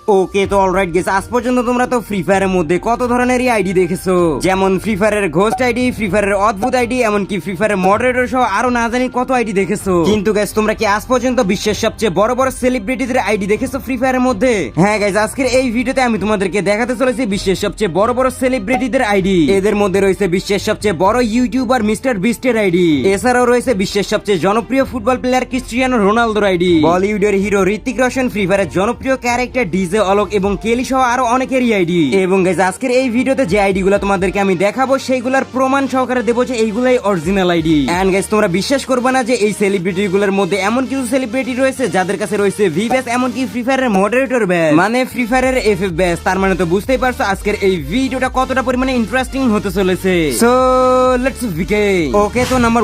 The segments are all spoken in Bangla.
ওকে তো অলরাইট গেস, আজ পর্যন্ত তোমরা তো ফ্রি ফায়ারের মধ্যে কত ধরনেরই আইডি দেখেছো, যেমন ফ্রি ফায়ারের ঘোস্ট আইডি, ফ্রি ফায়ারের অদ্ভুত আইডি, এমনকি ফ্রি ফায়ারের মডারেটর সহ আরো না জানি কত আইডি দেখেছো। কিন্তু গাইস তোমরা কি আজ পর্যন্ত বিশ্বের সবচেয়ে বড় বড় সেলিব্রিটিদের আইডি দেখেছো ফ্রি ফায়ারের মধ্যে? হ্যাঁ গাইস, আজকের এই ভিডিওতে আমি তোমাদেরকে দেখাতে চলেছি বিশ্বের সবচেয়ে বড় বড় সেলিব্রিটিদের আইডি। এদের মধ্যে রয়েছে বিশ্বের সবচেয়ে বড় ইউটিউবার মিস্টার বিস্টের আইডি, এছাড়াও রয়েছে বিশ্বের সবচেয়ে জনপ্রিয় ফুটবল প্লেয়ার ক্রিস্টিয়ানো রোনালদোর আইডি, বলিউডের হিরো ঋতিক রোশন, ফ্রি ফায়ারের জনপ্রিয় ক্যারেক্টার ডিজে অলোক এবং কেলি সহ আরো অনেকেরই আইডি। এবং গাইস আজকের এই ভিডিওতে যে আইডি গুলো তোমাদেরকে আমি দেখাবো সেইগুলোর প্রমাণ সহকারে দেবো যে এইগুলাই অরিজিনাল আইডি। এন্ড গাইস তোমরা বিশ্বাস করবে না যে এই সেলিব্রিটি গুলোর মধ্যে এমন কিছু সেলিব্রিটি রয়েছে যাদের কাছে রয়েছে ভি ব্যাস, এমনকি ফ্রি ফায়ারের মডারেটর ব্যাস, মানে ফ্রি ফায়ারের এফএফ ব্যাস। তার মানে তো বুঝতেই পারছো আজকের এই ভিডিওটা কতটা পরিমাণে ইন্টারেস্টিং হতে চলেছে। So let's begin. ওকে তো নাম্বার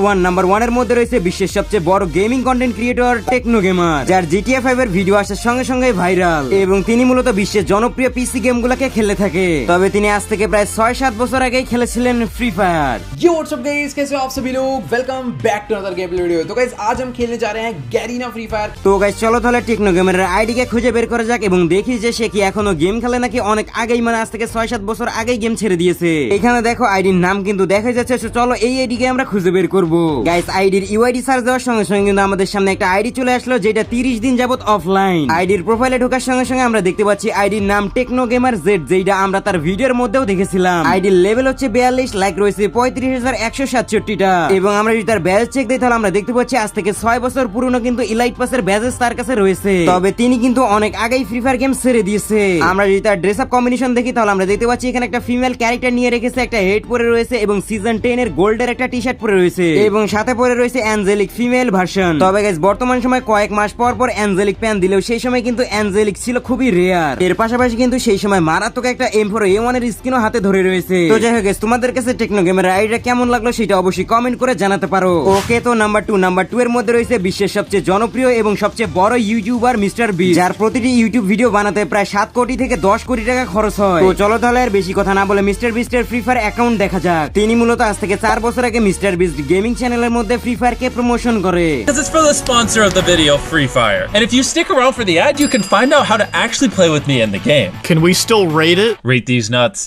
1 এর মধ্যে রয়েছে বিশ্বের সবচেয়ে বড় gaming content creator Techno Gamer, যার জিটিএ 5 এর ভিডিও আসার সঙ্গে সঙ্গে ভাইরাল, এবং তিনি মূলত বিশ্বের জনপ্রিয় পিসি গেমগুলোকে খেলে থাকে। তবে তিনি আজ থেকে প্রায় 6-7 বছর আগেই খেলেছিলেন Free Fire. Yo what's up guys, कैसे हो आप सभी लोग? Welcome back to another game play video. तो गाइस आज हम खेलने जा रहे हैं गैरीना फ्री फायर। তো গাইস চলো তাহলে টেকনো গেমারের আইডি কে খুঁজে বের করা যাক এবং দেখি যে সে কি এখনো গেম খেলে নাকি অনেক আগেই, মানে আজ থেকে 6-7 বছর আগেই গেম ছেড়ে দিয়েছে। এখানে দেখো আইডির নাম কিন্তু দেখা যাচ্ছে। চলো এই আইডি কে আমরা খুঁজে বের করব। গাইস আইডির ইউআইডি সার্চ দেওয়ার সঙ্গে সঙ্গে কিন্তু আমাদের সামনে একটা আইডি চলে আসলো যেটা 30 দিন যাবত অফলাইন। আইডির প্রোফাইলে ঢোকার সঙ্গে সঙ্গে আমরা দেখতে পাচ্ছি আইডির নাম টেকনো গেমার জেড, যেটা আমরা তার ভিডিওর মধ্যেও দেখেছিলাম। আইডির লেভেল হচ্ছে 42, লাইক রয়েছে 35,167টা, এবং আমরা যদি তার ব্যাজ চেক দিই তাহলে আমরা দেখতে পাচ্ছি আজ থেকে 6 বছর পুরনো কিন্তু ইলাইট পাসের ব্যাজেস তার কাছে রয়েছে। তবে তিনি কিন্তু অনেক আগেই ফ্রি ফায়ার গেম ছেড়ে দিয়েছে। আমরা যদি তার ড্রেস আপ কম্বিনেশন দেখি তাহলে আমরা দেখতে পাচ্ছি এখানে একটা ফিমেল ক্যারেক্টার নিয়ে রেখেছে, একটা হেড পরে রয়েছে এবং সিজন 10 এর গোল্ডের একটা টি শার্ট পরে রয়েছে, এবং সাথে পরে রয়েছে অ্যাঞ্জেলিক ফিমেল ভার্সন। তবে গাইস বর্তমান সময় কয়েক মাস পর পর অ্যাঞ্জেলিক প্যান দিলেও সেই সময় কিন্তু অ্যাঞ্জেলিক ছিল খুবই রেয়ার। এর পাশাপাশি কিন্তু সেই সময় মারাত্মক একটা M4A1 এর স্কিনও হাতে ধরে রয়েছে। তো যাই হোক তোমাদের কাছে টেকনো গেমের আইডিটা কেমন লাগলো সেটা অবশ্যই কমেন্ট করে জানাতে পারো। ওকে তো নাম্বার 2 এর মধ্যে রয়েছে বিশ্বের সবচেয়ে জনপ্রিয় এবং সবচেয়ে বড় ইউটিউবার মিস্টার বিস্ট, যার প্রতিটি ইউটিউব ভিডিও বানাতে প্রায় 7 কোটি থেকে 10 কোটি টাকা খরচ হয়। তো চলো তাহলে আর বেশি কথা না বলে মিস্টার বিস্টের ফ্রি ফায়ার অ্যাকাউন্ট দেখা যাক। তিনি মূলত আজ থেকে 4 বছর আগে মিস্টার বিস্ট গেমিং চ্যানেলের মধ্যে ফ্রি ফায়ার কে প্রমোশন করে। Because it's for the sponsor of the video, Free Fire. And if you stick around for the ad, you can find out how to actually play with me in the game. Can we still rate it? Rate these nuts.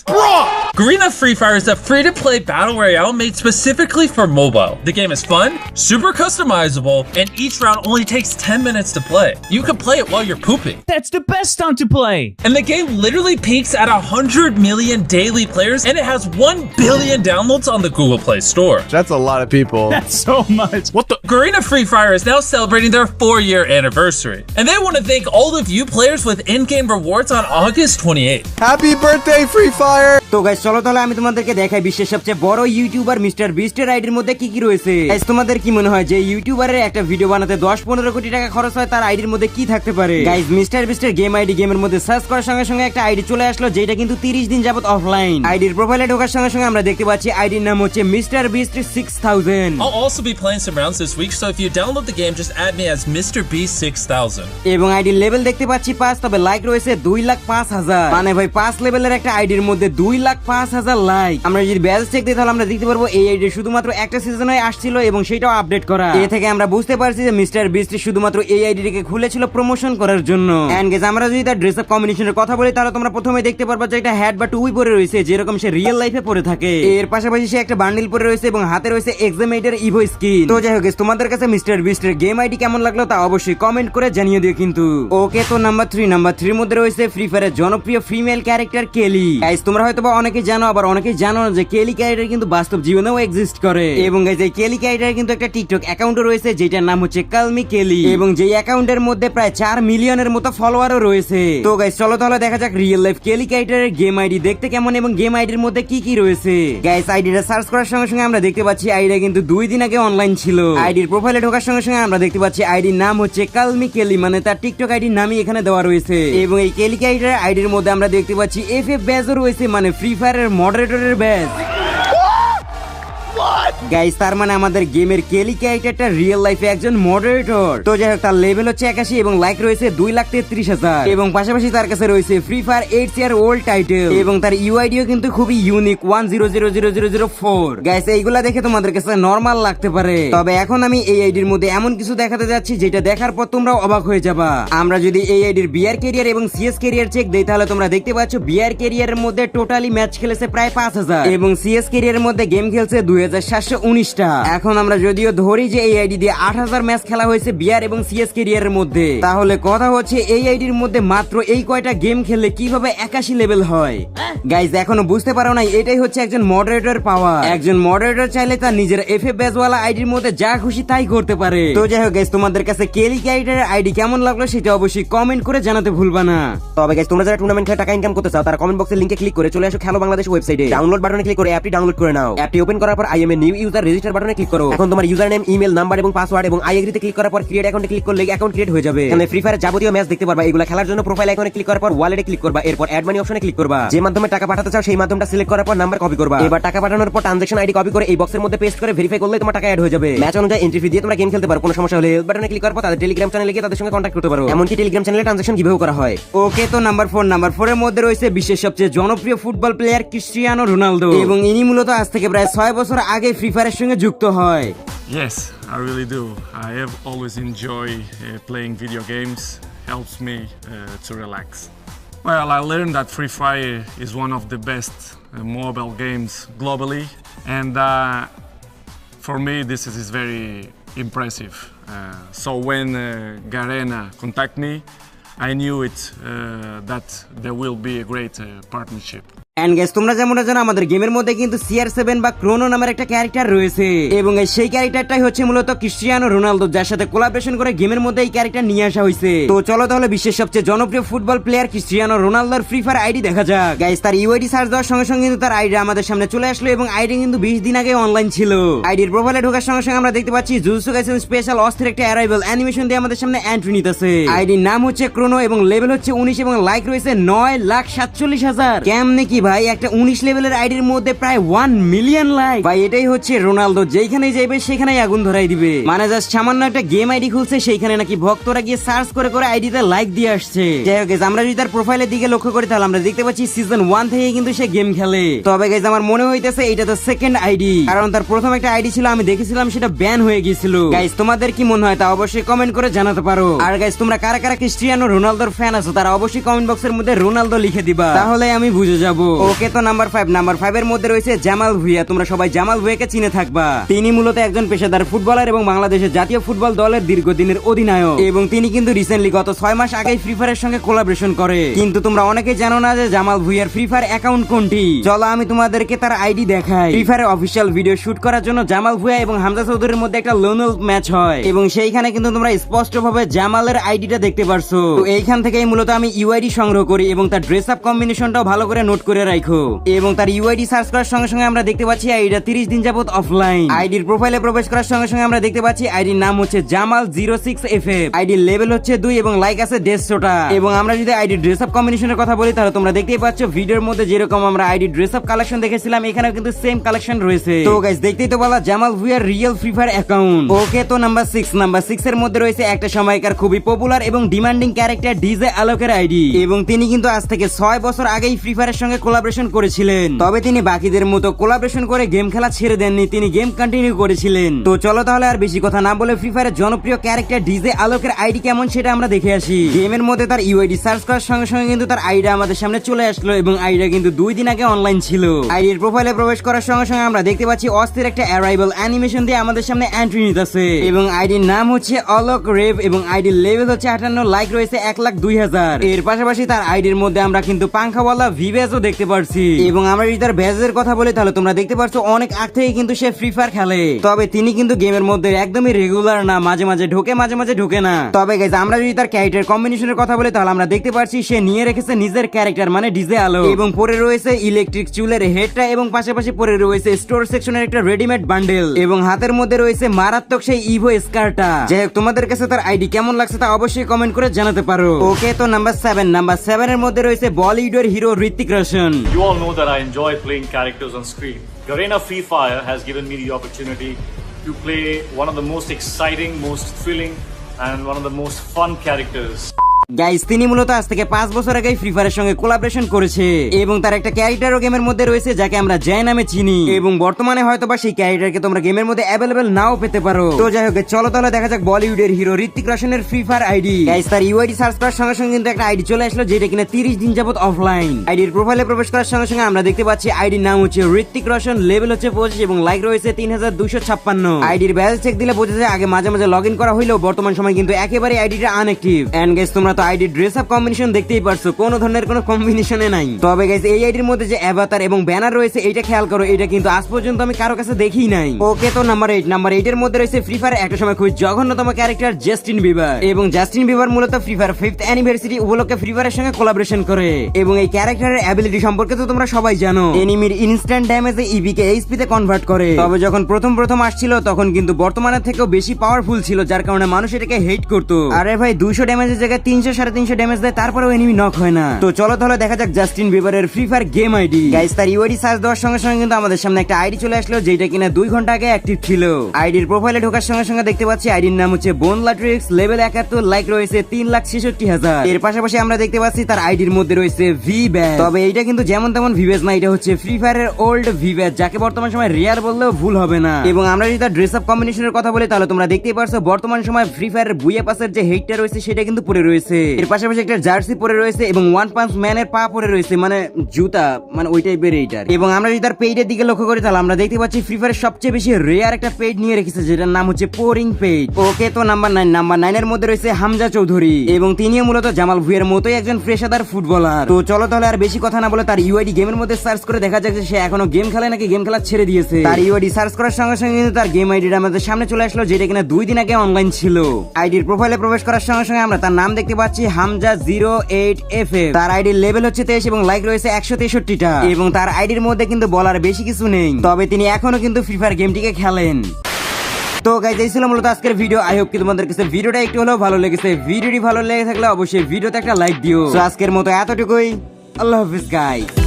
Garena Free Fire is a free-to-play battle royale made specifically for mobile. The game is fun, super customizable, and each round only takes 10 minutes to play. You can play it while you're pooping. That's the best time to play. And the game literally peaks at 100 million daily players, and it has 1 billion downloads on the Google Play Store. That's a lot of people. That's so much. What the? Garena Free Fire is now celebrating their 4-year anniversary. And they want to thank all of you players with in-game rewards on August 28th. Happy birthday, Free Fire! তো গাইস চলো তাহলে আমি তোমাদেরকে দেখাই বিশ্বের সবচেয়ে বড় ইউটিউবার মিস্টার বিস্টের আইডির মধ্যে কি কি রয়েছে। গাইস তোমাদের কি মনে হয় যে ইউটিউবারের একটা ভিডিও বানাতে 10-15 কোটি টাকা খরচ হয়, তার আইডির মধ্যে কি থাকতে পারে? গাইস মিস্টার বিস্টের গেম আইডি গেমের মধ্যে সার্চ করার সঙ্গে সঙ্গে একটা আইডি চলে আসলো যেটা কিন্তু 30 দিন যাবত অফলাইন। আইডির প্রোফাইলে ঢোকার সঙ্গে সঙ্গে আমরা দেখতে পাচ্ছি আইডির নাম হচ্ছে mister beast 6000। I'll also be playing some rounds this week, so if you download the game, just add me as Mr. Beast 6000. এবং আইডির লেভেল দেখতে পাচ্ছি 5, তবে লাইক রয়েছে 2,05,000। মানে ভাই 5 লেভেলের একটা আইডির মধ্যে 2,05,000 লাইক। আমরা যদি ব্যাজ চেক দিই তাহলে আমরা দেখতে পারবো এই আইডি শুধুমাত্র একটা সিজনে আসছিল এবং সেটাও আপডেট করা। এ থেকে আমরা বুঝতে পারছি যে মিস্টার বিস্ট শুধুমাত্র এই আইডিটাকে খুলেছিল প্রমোশন করার জন্য। এন্ড গাইস আমরা যদি তার ড্রেস আপ কম্বিনেশনের কথা বলি তাহলে তোমরা প্রথমে দেখতে পারবা যে একটা হ্যাট বা টুপি পরে রয়েছে যেরকম সে রিয়েল লাইফে পরে থাকে। এর পাশাপাশি সে একটা বান্ডিল পরে রয়েছে এবং হাতে রয়েছে এক্সামেটের ইভো স্কিন। তো যাই হোক তোমাদের কাছে মিস্টার বিস্টের গেম আইডি কেমন লাগলো তা অবশ্যই কমেন্ট করে জানিয়ে দিও কিন্তু। ওকে তো নাম্বার 3 এর মধ্যে রয়েছে ফ্রি ফায়ারের জনপ্রিয় ফিমেল ক্যারেক্টার কেলি। গাইস তোমরা হয়তোবা অনেকেই জানো, আবার অনেকেই জানো না যে কেলি ক্যারেক্টার কিন্তু বাস্তব জীবনেও এক্সিস্ট করে। এবং গাইস এই কেলি ক্যারেক্টার কিন্তু একটা টিকটক অ্যাকাউন্টও রয়েছে যেটার নাম হচ্ছে কালমি কেলি, এবং যেই অ্যাকাউন্টের মধ্যে প্রায় 4 মিলিয়নের মতো ফলোয়ারও রয়েছে। তো গাইস চলো তাহলে দেখা যাক রিয়েল লাইফ কেলি ক্যারেক্টারের গেম আইডি দেখতে কেমন এবং গেম আইডির মধ্যে কি কি রয়েছে। গাইস আইডিটা সার্চ করার সঙ্গে সঙ্গে আমরা দেখতে পাচ্ছি আইডিটা কিন্তু 2 দিন আগে অনলাইন ছিল। আইডির প্রোফাইলে ঢোকার সঙ্গে সঙ্গে আমরা দেখতে পাচ্ছি আইডির নাম হচ্ছে কালমি কেলি, মানে তার টিকটক আইডির নামই এখানে দেওয়া রয়েছে। এবং এই কেলি ক্যারেক্টারের আইডির মধ্যে আমরা দেখতে পাচ্ছি এফএফ ব্যাজও রয়েছে, মানে ফ্রি ফায়ারের মডারেটরের ব্যাজ। গাইস তার মানে আমাদের গেমের কেলি ক্যারেক্টারটা রিয়েল লাইফে একজন মডারেটর। তো যাই হোক, তার লেভেল হচ্ছে 81 এবং লাইক রয়েছে 2,33,000 এবং পাশাপাশি তার কাছে রয়েছে free fire 8 year old title এবং তার ইউআইডিও কিন্তু খুবই ইউনিক 10000004। গাইস এইগুলা দেখে তোমাদের কাছে নরমাল লাগতে পারে, তবে এখন আমি এই আইডির মধ্যে এমন কিছু দেখাতে যাচ্ছি যেটা দেখার পর তোমরা অবাক হয়ে যাবা। আমরা যদি এই আইডির বিআর ক্যারিয়ার এবং সিএস ক্যারিয়ার চেক দেই তাহলে তোমরা দেখতে পাচ্ছ বিআর ক্যারিয়ারের মধ্যে টোটালি ম্যাচ খেলেছে প্রায় 5000 এবং সিএস ক্যারিয়ারের মধ্যে গেম খেলছে 2719টা। এখন আমরা যদিও ধরি যে এই আইডি দিয়ে 8000 ম্যাচ খেলা হয়েছে বিআর এবং সিএস ক্যারিয়ারের মধ্যে, তাহলে কথা হচ্ছে এই আইডির মধ্যে মাত্র এই কয়টা গেম খেললে কিভাবে 81 লেভেল হয়। গাইজ এখনো বুঝতে পারো না, এটাই হচ্ছে একজন মডারেটর পাওয়ার। একজন মডারেটর চাইলে তার নিজের এফএফ বেজওয়ালা আইডির মধ্যে যা খুশি তাই করতে পারে। তো যাই হোক গাইজ, তোমাদের কাছে কেলি ক্যারেক্টারের আইডি কেমন লাগলো সেটা অবশ্যই কমেন্ট করে জানাতে ভুলবা না। তবে গাইস, তোমরা যারা টুর্নামেন্ট খেলে টাকা ইনকাম করতে চাও তারা কমেন্ট বক্সের লিংকে ক্লিক করে চলে আসো খেলো বাংলাদেশ ওয়েবসাইটে। ডাউনলোড বাটনে ক্লিক করে অ্যাপটি ডাউনলোড করে নাও। অ্যাপটি ওপেন করার পর I M a new user register বাটনে ক্লিক করো। এখন তোমার ইউজার নেম, ইমেল, নাম্বার এবং পাসওয়ার্ড এবং আই এগ্রিতে ক্লিক করার পর ক্রিয়েট অ্যাকাউন্টে ক্লিক করলে অ্যাকাউন্ট ক্রিয়েট হয়ে যাবে। এখানে ফ্রি ফায়ার যাবতীয় ম্যাচ দেখতে পারবা। এগুলা খেলার জন্য প্রোফাইল আইকনে ক্লিক করার পর ওয়ালেটে ক্লিক করবা। এরপর অ্যাড মানি অপশনে ক্লিক করবা। যে মাধ্যমে টাকা পাঠাতে চাও সেই মাধ্যমটা সিলেক্ট করার পর নাম্বার কপি করবা। এবার টাকা পাঠানোর পর ট্রানজাকশন আইডি কপি করে এই বক্সের মধ্যে পেস্ট করে ভেরিফাই করলে তোমার টাকা অ্যাড হয়ে যাবে। ম্যাচ অনুযায়ী এন্ট্রি ফি দিয়ে তোমরা গেম খেলতে পারো। কোনো সমস্যা হলে হেল্প বাটনে ক্লিক করার পর তাদের টেলিগ্রাম চ্যানেলে গিয়ে তাদের সঙ্গে কন্ট্যাক্ট করতে পারো। এমনকি টেলিগ্রাম চ্যানেলে ট্রানজাকশন কিভাবে করা হয়। ওকে, তো নাম্বার 4 এর মধ্যে রয়েছে বিশ্বের সবচেয়ে জনপ্রিয় ফুটবল প্লেয়ার ক্রিস্টিয়ানো রোনালদো এবং ইনি মূলত আজ থেকে প্রায় 6 বছর আগে ফ্রি ফায়ারের সঙ্গে যুক্ত হয়। Yes, I really do. I have always enjoyed playing video games. Helps me to relax. Well, I learned that Free Fire is one of the best mobile games globally, and for me, this is very impressive. So when Garena contacted me, I knew that there will be a great partnership. And guys, তোমরা যেমন জানো আমাদের গেমের মধ্যে কিন্তু CR7 বা ক্রোনো নামের একটা ক্যারেক্টার রয়েছে এবং সেই ক্যারেক্টারটাই হচ্ছে মূলত ক্রিস্টিয়ানো রোনালদো, যার সাথে কোলাবরেশন করে গেমের মধ্যে এই ক্যারেক্টার নিয়ে আসা হয়েছে। তো চলো তাহলে বিশ্বের সবচেয়ে জনপ্রিয় ফুটবল প্লেয়ার ক্রিস্টিয়ানো রোনালদোর ফ্রি ফায়ার আইডি দেখা যাক। গাইস, তার ইউআইডি সার্চ দেওয়ার সঙ্গে সঙ্গে কিন্তু তার আইডি আমাদের সামনে চলে আসলো এবং আইডি কিন্তু 20 দিন আগে অনলাইন ছিল। আইডির প্রোফাইলে ঢোকার সঙ্গে সঙ্গে আমরা দেখতে পাচ্ছি জুজুৎসু কাইসেন স্পেশাল অস্থির একটা অ্যারাইভাল অ্যানিমেশন দিয়ে আমাদের সামনে এন্ট্রি নিতেছে। আইডির নাম হচ্ছে ক্রোনো এবং লেভেল হচ্ছে 19 এবং লাইক রয়েছে 9,47,000। কেমনে কি ভাই, একটা 19 লেভেলের আইডির মধ্যে প্রায় 1 মিলিয়ন লাইক। ভাই এটাই হচ্ছে রোনালদো, যেখানেই যাইবে সেখানেই আগুন ধরাই দিবে। মানে জাস্ট সামান্য একটা গেম আইডি খুলছে, সেইখানে নাকি ভক্তরা গিয়ে সার্চ করে করে আইডিতে লাইক দিয়ে আসছে। যাই হোক, আমরা যদি তার প্রোফাইলের দিকে লক্ষ্য করি তাহলে আমরা দেখতে পাচ্ছি সিজন 1 থেকে কিন্তু সে গেম খেলে। তবে গাইজ আমার মনে হইতেছে এটা তো সেকেন্ড আইডি, কারণ তার প্রথম একটা আইডি ছিল আমি দেখেছিলাম সেটা ব্যান হয়ে গিয়েছিল। গাইজ তোমাদের কি মনে হয় তা অবশ্যই কমেন্ট করে জানাতে পারো। আর গাইজ তোমরা কারা কারা ক্রিস্টিয়ানো রোনালদোর ফ্যান আছো তারা অবশ্যই কমেন্ট বক্সের মধ্যে রোনালদো লিখে দিবা, তাহলে আমি বুঝে যাব। ওকে, তো নাম্বার 5 এর মধ্যে রয়েছে জামাল ভুঁইয়া। তোমরা সবাই জামাল ভুঁইয়াকে চিনে থাকবা। তিনি মূলত একজন পেশাদার ফুটবলার এবং বাংলাদেশের জাতীয় ফুটবল দলের দীর্ঘদিনের অধিনায়ক এবং তিনি কিন্তু রিসেন্টলি গত 6 মাস আগে ফ্রি ফায়ারের সঙ্গে কোলাবরেশন করে। কিন্তু তোমরা অনেকেই জানো না যে জামাল ভুঁইয়ার ফ্রি ফায়ার অ্যাকাউন্ট কোনটি। চলো আমি তোমাদেরকে তার আইডি দেখাই। ফ্রি ফায়ারের অফিসিয়াল ভিডিও শুট করার জন্য জামাল ভুঁইয়া এবং হামজা চৌধুরীর মধ্যে একটা লোনাল ম্যাচ হয় এবং সেইখানে কিন্তু তোমরা স্পষ্টভাবে জামালের আইডিটা দেখতে পারছো। তো এইখান থেকেই মূলত আমি ইউআইডি সংগ্রহ করি এবং তার ড্রেস আপ কম্বিনেশনটাও ভালো করে নোট করে রাখো এবং তার ইউআইডি সার্চ করার সঙ্গে সঙ্গে আমরা দেখতে পাচ্ছি আইডিটা 30 দিন যাবত অফলাইন। আইডির প্রোফাইলে প্রবেশ করার সঙ্গে সঙ্গে আমরা দেখতে পাচ্ছি আইডির নাম হচ্ছে জামাল 06FF। আইডির লেভেল হচ্ছে 2 এবং লাইক আছে 150টা। এবং আমরা যদি আইডির ড্রেস আপ কম্বিনেশনের কথা বলি তাহলে তোমরা দেখতেই পাচ্ছ ভিডিওর মধ্যে যেরকম আমরা আইডি ড্রেস আপ কালেকশন দেখেছিলাম এখানেও কিন্তু সেম কালেকশন রয়েছে। তো গাইস দেখতেই তো বলা জামাল ভুঁইয়ার real free fire account. Okay, তো নাম্বার 6 এর মধ্যে রয়েছে একটা সময়কার খুবই পপুলার এবং ডিমান্ডিং ক্যারেক্টার ডিজে আলোকের আইডি এবং তিনি কিন্তু আজ থেকে 6 বছর আগেই ফ্রি ফায়ারের সঙ্গে কোলাবরেশন করেছিলেন। তবে তিনি বাকিদের মতো কোলাবরেশন করে গেম খেলা ছেড়ে দেননি, তিনি গেম কন্টিনিউ করেছিলেন। তো চলো তাহলে আর বেশি কথা না বলে ফ্রি ফায়ারের জনপ্রিয় ক্যারেক্টার ডিজে আলোকের আইডি কেমন সেটা আমরা দেখে আসি। গেমের মধ্যে তার ইউআইডি সার্চ করার সঙ্গে সঙ্গে কিন্তু তার আইডি আমাদের সামনে চলে আসলো এবং আইডিটা কিন্তু 2 দিন আগে অনলাইন ছিল। আইডির প্রোফাইলে প্রবেশ করার সঙ্গে সঙ্গে আমরা দেখতে পাচ্ছি অস্থির একটা অ্যারাইভাল অ্যানিমেশন দিয়ে আমাদের সামনে এন্ট্রি নিতেছে এবং আইডির নাম হচ্ছে অলোক রেভ এবং আইডির লেভেল হচ্ছে 58, লাইক রয়েছে 1,02,000। এর পাশাপাশি তার আইডির মধ্যে আমরা কিন্তু পাংখাওয়ালা ভিভেজও দেখতে পাচ্ছি এবং আমরা যদি তার ব্যাজের কথা বলি তাহলে তোমরা দেখতে পাচ্ছ অনেক আগ থেকে কিন্তু সে ফ্রি ফায়ার খেলে। তবে তিনি কিন্তু গেমের মধ্যে একদমই রেগুলার না, মাঝে মাঝে ঢোকে মাঝে মাঝে ঢোকে না। তবে গাইস আমরা যদি তার ক্যারেক্টার কম্বিনেশনের কথা বলি তাহলে আমরা দেখতে পাচ্ছি সে নিয়ে রেখেছে নিজের ক্যারেক্টার মানে ডিজে আলো এবং পরে রয়েছে ইলেকট্রিক চুলের হেডটা এবং পাশাপাশি পরে রয়েছে স্টোর সেকশনের একটা রেডিমেড বান্ডেল এবং হাতের মধ্যে রয়েছে মারাত্মক সেই ইভো স্কারটা। যাই হোক তোমাদের কাছে তার আইডি কেমন লাগছে তা অবশ্যই কমেন্ট করে জানাতে পারো। ওকে, তো নাম্বার 7 এর মধ্যে রয়েছে বলিউডের hero Hrithik Roshan You all know that I enjoy playing characters on screen. Garena Free Fire has given me the opportunity to play one of the most exciting, most thrilling, and one of the most fun characters. Guys তিনি মূলত আজ থেকে 5 বছর আগে ফ্রি ফায়ারের সঙ্গে কোলাবোরেশন করেছে এবং তার একটা ক্যারেক্টারও গেমের মধ্যে রয়েছে যাকে আমরা জয় নামে চিনি এবং বর্তমানে হয়তোবা সেই ক্যারেক্টারকে তোমরা গেমের মধ্যে অ্যাভেলেবল নাও পেতে পারো। তো যাই হোক চলো তাহলে দেখা যাক বলিউডের হিরো ঋত্বিক রোশনের ফ্রি ফায়ার আইডি। গাইস তার ইউআইডি সার্চ করার সঙ্গে সঙ্গে কিন্তু একটা আইডি চলে আসলো যেটা কিনা 30 দিন যাবত অফলাইন। আইডির প্রোফাইলে প্রবেশ করার সঙ্গে সঙ্গে আমরা দেখতে পাচ্ছি আইডির নাম হচ্ছে ঋত্বিক রোশন, লেভেল হচ্ছে 25 এবং লাইক রয়েছে 3256। আইডির ব্যালেন্স চেক দিলে বোঝা যায় আগে মাঝে মাঝে লগইন করা হইলেও বর্তমান সময় কিন্তু একেবারে আইডিটা আনঅ্যাক্টিভ। এন্ড গাইস তোমরা তো আইডির ড্রেস আপ কম্বিনেশন দেখতেই পারছো, কোনো ধরনের কোনো কম্বিনেশনে নাই। তবে গাইস এই আইডির মধ্যে যে অ্যাভাতার এবং ব্যানার রয়েছে এটা খেয়াল করো, এটা কিন্তু আজ পর্যন্ত আমি কারো কাছে দেখিই নাই। ওকে তো নাম্বার 8 এর মধ্যে রয়েছে ফ্রি ফায়ার একটা সময় খুব জঘন্যতম ক্যারেক্টার জাস্টিন বিবার এবং জাস্টিন বিবার মূলত ফ্রি ফায়ার 5th অ্যানিভার্সারি উপলক্ষে ফ্রি ফায়ারের সঙ্গে কোলাবোরেশন করে এবং এই ক্যারেক্টারের অ্যাবিলিটি সম্পর্কে তো তোমরা সবাই জানো, এনিমির ইনস্ট্যান্ট ড্যামেজে ইবি কে এইচপি তে কনভার্ট করে। তবে যখন প্রথম আসছিল তখন কিন্তু বর্তমানের থেকেও বেশি পাওয়ারফুল ছিল, যার কারণে মানুষ এটাকে হেট করতো। আরে ভাই 200 ড্যামেজের জায়গায় 300 350 ড্যামেজ দেয় তারপরেও এনিমি নক হয় না। তো চলো তাহলে দেখা যাক জাস্টিন বিবারের free fire game ID. Guys তার ইউআইডি সার্চ দেওয়ার সঙ্গে সঙ্গে কিন্তু আমাদের সামনে একটা আইডি চলে আসলো যেটা কিনা 2 ঘন্টা আগে অ্যাক্টিভ ছিল। আইডির প্রোফাইলে ঢোকার সঙ্গে সঙ্গে দেখতে পাচ্ছি আইডির নাম হচ্ছে বোনলাট্রিক্স, লেভেল 71, লাইক রয়েছে 3,66,000। এর পাশাপাশি আমরা দেখতে পাচ্ছি তার আইডির মধ্যে রয়েছে ভি ব্যাজ। তবে এইটা কিন্তু যেমন তেমন ভি ব্যাজ না, এটা হচ্ছে ফ্রি ফায়ারের ওল্ড ভি ব্যাজ, যাকে বর্তমান সময় রেয়ার বললেও ভুল হবে না। এবং আমরা যদি তার ড্রেস আপ কম্বিনেশনের কথা বলি তাহলে তোমরা দেখতেই পারছো বর্তমান সময় ফ্রি ফায়ারের বুয়া পাসের যে হেটটা রয়েছে সেটা কিন্তু পরে রয়েছে। এর পাশাপাশি একটা জার্সি পরে রয়েছে এবং ওয়ান পাঞ্চ ম্যানের পা পরে রয়েছে, মানে জুতা, মানে ওই টাইপের এইটার। এবং আমরা যদি তার পেইডের দিকে লক্ষ্য করি তাহলে আমরা দেখতে পাচ্ছি ফ্রি ফায়ারের সবচেয়ে বেশি রেয়ার একটা পেইড নিয়ে রেখেছে যেটার নাম হচ্ছে পোরিং পেইড। ওকে তো নাম্বার 9 এর মধ্যে রয়েছে হামজা চৌধুরী এবং তিনিও মূলত জামাল ভুইয়ের মতোই একজন পেশাদার ফুটবলার। তো চলো তাহলে আর বেশি কথা না বলে তার ইউআইডি গেমের মধ্যে সার্চ করে দেখা যাক যে সে এখনো গেম খেলে নাকি গেম খেলা ছেড়ে দিয়েছে। তার ইউআইডি সার্চ করার সঙ্গে সঙ্গে কিন্তু তার গেম আইডিটা আমাদের সামনে চলে আসলো যেটা কিনা 2 দিন আগে অনলাইন ছিল। আইডির প্রোফাইলে প্রবেশ করার সঙ্গে সঙ্গে আমরা তার নাম দেখতে পাচ্ছি হামজা 08FF। তার আইডির লেভেল হচ্ছে 23 এবং লাইক রয়েছে 163টা এবং তার আইডির মধ্যে কিন্তু বলার বেশি কিছু নেই, তবে তিনি এখনো কিন্তু ফ্রি ফায়ার গেমটিকে খেলেন। তো গাইস এই ছিল মূলত আজকের ভিডিও। আই হোপ কি তোমাদের কাছে ভিডিওটা একটু হলেও ভালো লেগেছে। ভিডিওটি ভালো লেগে থাকলে অবশ্যই ভিডিওতে একটা লাইক দিও। তো আজকের মতো এতটুকুই, আল্লাহ হাফেজ গাইস।